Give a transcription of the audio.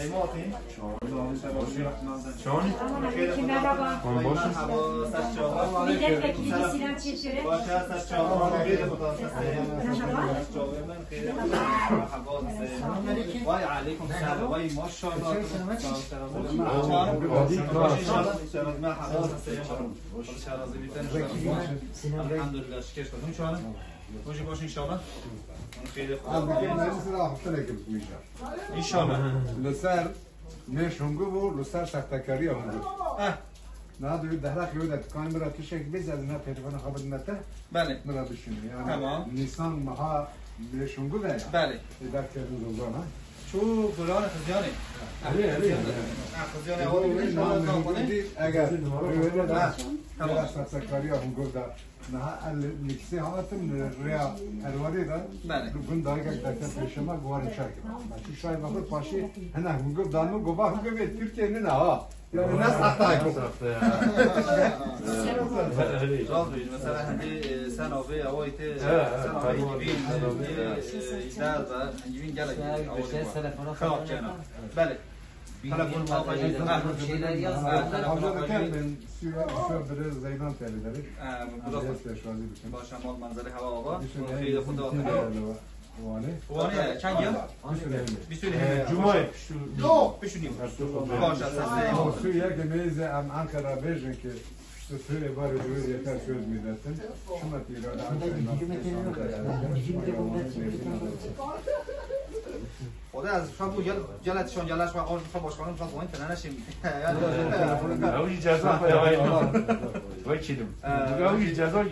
سیماتی شانی؟ باشم میگه فکری سیرم چیه شده؟ باشه از چهار خیلی وای علیکم سلام وای ماشاءالله الحمدلله شکر کنیم شما باشه باشه ان شاء الله خیلی خوب ان شاء الله لسر نشونگو و لسر سختکاری هنگو نه دوی دهرک یود اتکانی برای تو شکل بیز از نه تلفن خوابت نته بله برای بشینی تمام نیسان مها نشونگو ده بله در کردن روزان ها شو فلان خزیانه خزیانه اول اگر تمام سختکاری هنگو ده نه نیکسی هاتم ریا الواری ده بگن دایگه دکتر پیشما گواری شرکت ماشی شای وقت پاشی هنه هنگو دانو گوبا هنگو به ترکیه نه ها yani ne sahtayım? مثلا هندی سن آبی آوایت سن آبی دیوین ایدار و انجوین گله خلاص جنا بله تلفن ما فاجی Hocam ben suya biraz zeydan terlileri. باشه مال منظره هوا آقا خیلی خدا وانه وانه چند گیاه؟ 20 جمعه بشونیم باشه اساسا suya gemeyize am Ankara bejin ki suya var diyor yeter söz milletin. Şuna diyor خدا از شما بود جلتشون جلش و قول میخوام باش کنم میخوام وانت نشیم اوی جزا وای چیدم اوی جزا